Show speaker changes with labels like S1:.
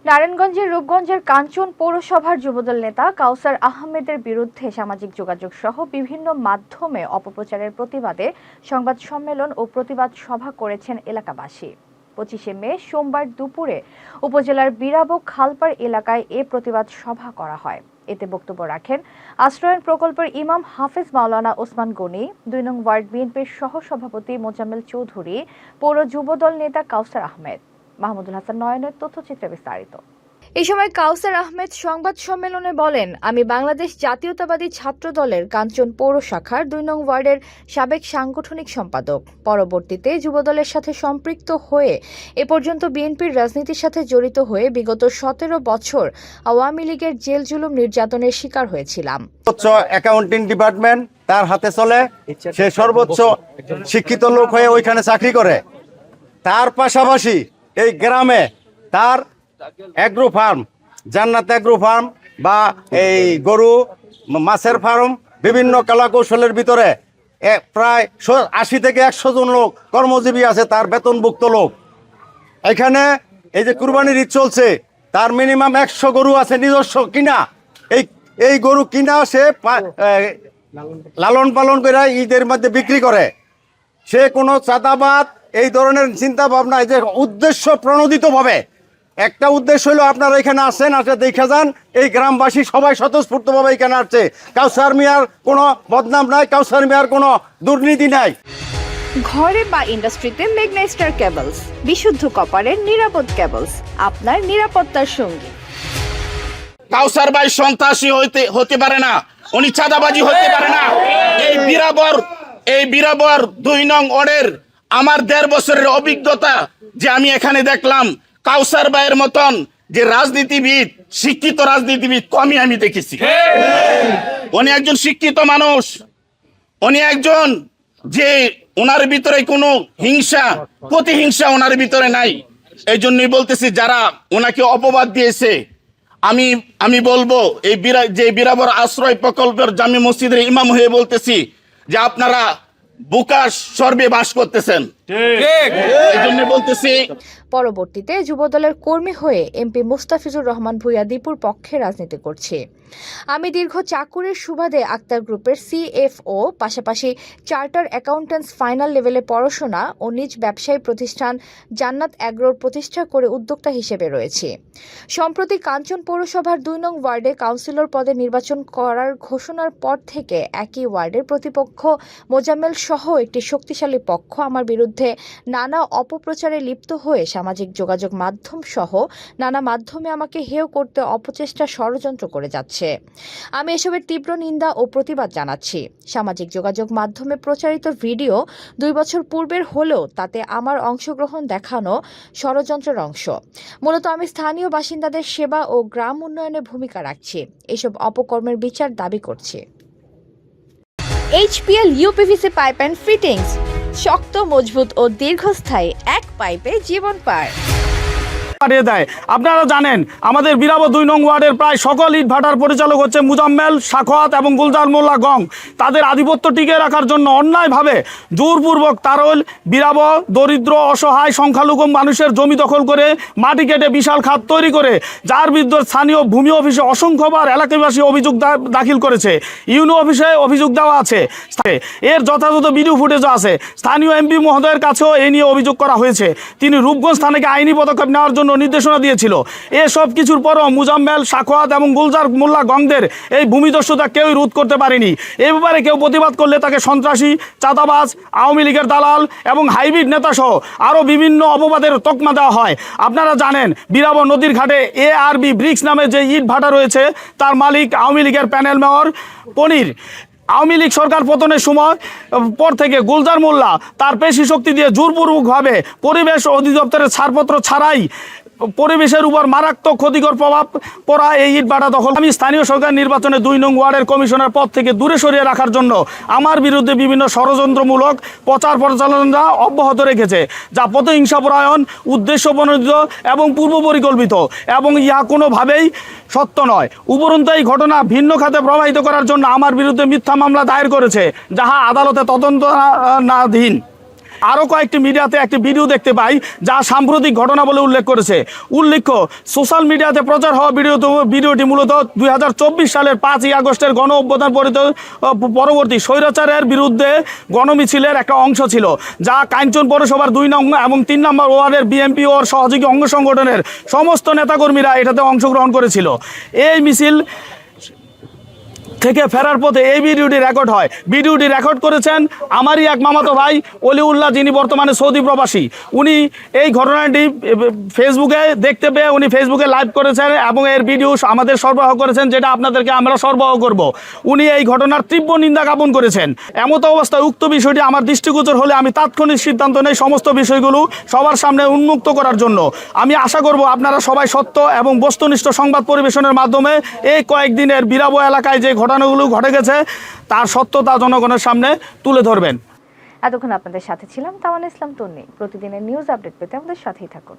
S1: নারায়ণগঞ্জের রূপগঞ্জের কাঞ্চন পৌরসভার যুবদল নেতা কাউসার আহমেদের বিরুদ্ধে সামাজিক যোগাযোগ সহ বিভিন্ন মাধ্যমে অপপ্রচারের প্রতিবাদে সংবাদ সম্মেলন ও প্রতিবাদ সভা করেছেন এলাকাবাসী। 25শে মে সোমবার দুপুরে উপজেলার বিরাবো খালপাড় এলাকায় এ প্রতিবাদ সভা করা হয়। এতে বক্তব্য রাখেন আশ্রয়ন প্রকল্পের ইমাম হাফেজ মাওলানা ওসমান গনি, 2 নং ওয়ার্ড বিএনপির সহসভাপতি মোজাম্মেল চৌধুরী, পৌর যুবদল নেতা কাউসার আহমেদ। মাহমুদুল হাসান নয়নের তথ্যচিত্রে বিস্তারিত। এই সময় কাউসার আহমেদ সংবাদ সম্মেলনে বলেন, আমি বাংলাদেশ জাতীয়তাবাদী ছাত্র দলের কাঞ্চন পৌর শাখার 2 নং ওয়ার্ডের সাবেক সাংগঠনিক সম্পাদক। পরবর্তীতে যুবদলের সাথে সম্পৃক্ত হয়ে এ পর্যন্ত বিএনপির রাজনীতির সাথে জড়িত হয়ে বিগত 17 বছর আওয়ামী লীগের জেল জুলুম নির্যাতনের শিকার হয়েছিলাম।
S2: অ্যাকাউন্টিং ডিপার্টমেন্ট তার হাতে চলে, সে সর্বোচ্চ শিক্ষিত লোক হয়ে ওইখানে চাকরি করে। তার পাশাপাশি এই গ্রামে তার অ্যাগ্রো ফার্ম, জান্নাত অ্যাগ্রো ফার্ম বা এই গরু মাছের ফার্ম, বিভিন্ন কলাকৌশলের ভিতরে প্রায় 80 থেকে 100 জন লোক কর্মজীবী আছে, তার বেতনভুক্ত লোক। এখানে এই যে কুরবানির ঈদ চলছে, তার মিনিমাম 100 গরু আছে নিজস্ব কিনা। এই গরু কিনা সে লালন পালন করে ঈদের মধ্যে বিক্রি করে। সে কোনো চাঁদাবাদ এই ধরনের চিন্তা ভাবনা, যে উদ্দেশ্য প্রণোদিতভাবে একটা উদ্দেশ্য হলো আপনারা এখানে আসেন, আসে দেখে যান। এই গ্রামবাসী সবাই স্বতঃস্ফূর্তভাবে এখানে আসছে। কাউসার মিয়ার কোনো বদনাম নাই, কাউসার মিয়ার কোনো দুর্নীতি নাই।
S1: ঘরে বা ইন্ডাস্ট্রিতে মেঘনা স্টার কেবলস, বিশুদ্ধ কপারের নিরাপদ কেবলস, আপনার নিরাপত্তার সঙ্গী।
S3: কাউসার ভাই সন্ত্রাসী হতে পারে না, উনি চাঁদাবাজি হতে পারে না। এই বীরাবর 2 নং ওয়ার্ডের আমার 1.5 বছরের অভিজ্ঞতা যে আমি এখানে দেখলাম, কাউসার ভাইয়ের মতন যে রাজনীতিবিদ, শিক্ষিত রাজনীতিবিদ কমই আমি দেখেছি। উনি একজন শিক্ষিত মানুষ, উনি একজন যে ওনার ভিতরে কোনো হিংসা প্রতিহিংসা ওনার ভিতরে নাই। এই জন্যই বলতেছি, যারা ওনাকে অপবাদ দিয়েছে, আমি বলবো এই বীরাবর আশ্রয় প্রকল্পের জামি মসজিদের ইমাম হয়ে বলতেছি যে আপনারা বুকা সর্বে বাস করতেছেন। এই জন্য বলতেছি।
S1: পরবর্তীতে যুবদলের কর্মী হয়ে এমপি মুস্তাফিজুর রহমান ভূঁইয়া দীপুর পক্ষে রাজনীতি করছে। আমি দীর্ঘ চাকুরির সুবাদে আক্তার গ্রুপের CFO, পাশাপাশি চার্টার অ্যাকাউন্ট্যান্টস ফাইনাল লেভেলে পড়াশোনা ও নিজ ব্যবসায়ী প্রতিষ্ঠান জান্নাত অ্যাগ্রোর প্রতিষ্ঠা করে উদ্যোক্তা হিসেবে রয়েছে। সম্প্রতি কাঞ্চন পৌরসভার 2 নং ওয়ার্ডে কাউন্সিলর পদে নির্বাচন করার ঘোষণার পর থেকে একই ওয়ার্ডের প্রতিপক্ষ মোজাম্মেল সহ একটি শক্তিশালী পক্ষ আমার বিরুদ্ধে নানা অপপ্রচারে লিপ্ত হয়ে সামাজিক যোগাযোগ মাধ্যম সহ নানা মাধ্যমে আমাকে হেয় করতে অপচেষ্টা ষড়যন্ত্র করে যাচ্ছে। আমি এসবের তীব্র নিন্দা ও প্রতিবাদ জানাচ্ছি। সামাজিক যোগাযোগ মাধ্যমে প্রচারিত ভিডিও 2 বছর পূর্বের হলেও তাতে আমার অংশগ্রহণ দেখানো ষড়যন্ত্রের অংশ। মূলত আমি স্থানীয় বাসিন্দাদের সেবা ও গ্রাম উন্নয়নে ভূমিকা রাখছি। এসব অপকর্মের বিচার দাবি করছি। HPL UPVC pipe and fittings, শক্ত, মজবুত ও দীর্ঘস্থায়ী, এক পাইপে জীবন পায়।
S4: দেয়। আপনারা জানেন আমাদের বীরাবো 2 নং ওয়ার্ডের প্রায় সকল ইট ভাটার পরিচালক হচ্ছে মুজাম্মেল, সাখোয়াত এবং গুলজার মোল্লা গং। তাদের আধিপত্য টিকে রাখার জন্য অন্যায়ভাবে জোরপূর্বক তারল বীরাবো দরিদ্র, অসহায়, সংখ্যালঘু মানুষের জমি দখল করে মাটি কেটে বিশাল খাত তৈরি করে, যার বিরুদ্ধে স্থানীয় ভূমি অফিসে অসংখ্যবার এলাকাবাসী অভিযোগ দাখিল করেছে। ইউনো অফিসে অভিযোগ দেওয়া আছে, এর যথাযথ ভিডিও ফুটেজও আছে। স্থানীয় MP মহোদয়ের কাছেও এই নিয়ে অভিযোগ করা হয়েছে। তিনি রূপগঞ্জ থানাকে আইনি পদক্ষেপ নেওয়ার জন্য নির্দেশনা দিয়েছিল। এসব কিছুর পরও মুজাম্মেল, সাখোয়াত এবং গুলজার মোল্লা গংদের এই ভূমিদস্যুতা কেউই রোধ করতে পারেনি। এ ব্যাপারে কেউ প্রতিবাদ করলে তাকে সন্ত্রাসী, চাঁদাবাজ, আওয়ামী লীগের দালাল এবং হাইব্রিড নেতাসহ আরও বিভিন্ন অপবাদের তকমা দেওয়া হয়। আপনারা জানেন বীরাবো নদীর ঘাটে ARB ব্রিক্স নামে যে ইট ভাটা রয়েছে, তার মালিক আওয়ামী লীগের প্যানেল মেয়র পনির। আওয়ামী লীগ সরকার পতনের সময় পর থেকে গুলজার মোল্লা তার পেশি শক্তি দিয়ে জোরপূর্বকভাবে পরিবেশ অধিদপ্তরের ছাড়পত্র ছাড়াই পরিবেশের উপর মারাত্মক ক্ষতিকর প্রভাব পড়া এই ইট ভাটা দখল। আমি স্থানীয় সরকার নির্বাচনে 2 নং ওয়ার্ডের কমিশনার পদ থেকে দূরে সরিয়ে রাখার জন্য আমার বিরুদ্ধে বিভিন্ন ষড়যন্ত্রমূলক প্রচার প্রচারণা অব্যাহত রেখেছে, যা প্রতিহিংসাপরায়ণ, উদ্দেশ্য প্রণোদিত এবং পূর্ব পরিকল্পিত, এবং ইহা কোনোভাবেই সত্য নয়। উপরন্তু এই ঘটনা ভিন্ন খাতে প্রবাহিত করার জন্য আমার বিরুদ্ধে মিথ্যা মামলা দায়ের করেছে, যাহা আদালতে তদন্তনাধীন। আরও কয়েকটি মিডিয়াতে একটি ভিডিও দেখতে পাই যা সাম্প্রতিক ঘটনা বলে উল্লেখ করেছে। উল্লেখ্য, সোশ্যাল মিডিয়াতে প্রচার হওয়া ভিডিওটি মূলত 2024 সালের 5ই আগস্টের গণ অভ্যুত্থান পরবর্তী স্বৈরাচারের বিরুদ্ধে গণমিছিলের একটা অংশ ছিল, যা কাঞ্চন পৌরসভার 2 নং এবং 3 নম্বর ওয়ার্ডের বিএনপি ও সহযোগী অঙ্গ সংগঠনের সমস্ত নেতাকর্মীরা এটাতে অংশগ্রহণ করেছিল। এই মিছিল থেকে ফেরার পথে এই ভিডিওটি রেকর্ড হয়। ভিডিওটি রেকর্ড করেছেন আমারই এক মামাতো ভাই অলিউল্লাহ, যিনি বর্তমানে সৌদি প্রবাসী। উনি এই ঘটনাটি ফেসবুকে দেখতে পেয়ে উনি ফেসবুকে লাইভ করেছেন এবং এর ভিডিও আমাদের সরবরাহ করেছেন, যেটা আপনাদেরকে আমরা সরবরাহ করব। উনি এই ঘটনার তীব্র নিন্দা জ্ঞাপন করেছেন। এমতো অবস্থায় উক্ত বিষয়টি আমার দৃষ্টিগোচর হলে আমি তাৎক্ষণিক সিদ্ধান্ত নেই সমস্ত বিষয়গুলো সবার সামনে উন্মুক্ত করার জন্য। আমি আশা করব আপনারা সবাই সত্য এবং বস্তুনিষ্ঠ সংবাদ পরিবেশনের মাধ্যমে এই কয়েকদিনের বিরাবো এলাকায় যে ঘটনাগুলো ঘটে গেছে তার সত্যতা জনগণের সামনে তুলে ধরবেন।
S1: এতক্ষণ আপনাদের সাথে ছিলাম তাওয়ান ইসলাম তন্নি। প্রতিদিনের নিউজ আপডেট পেতে আমাদের সাথেই থাকুন।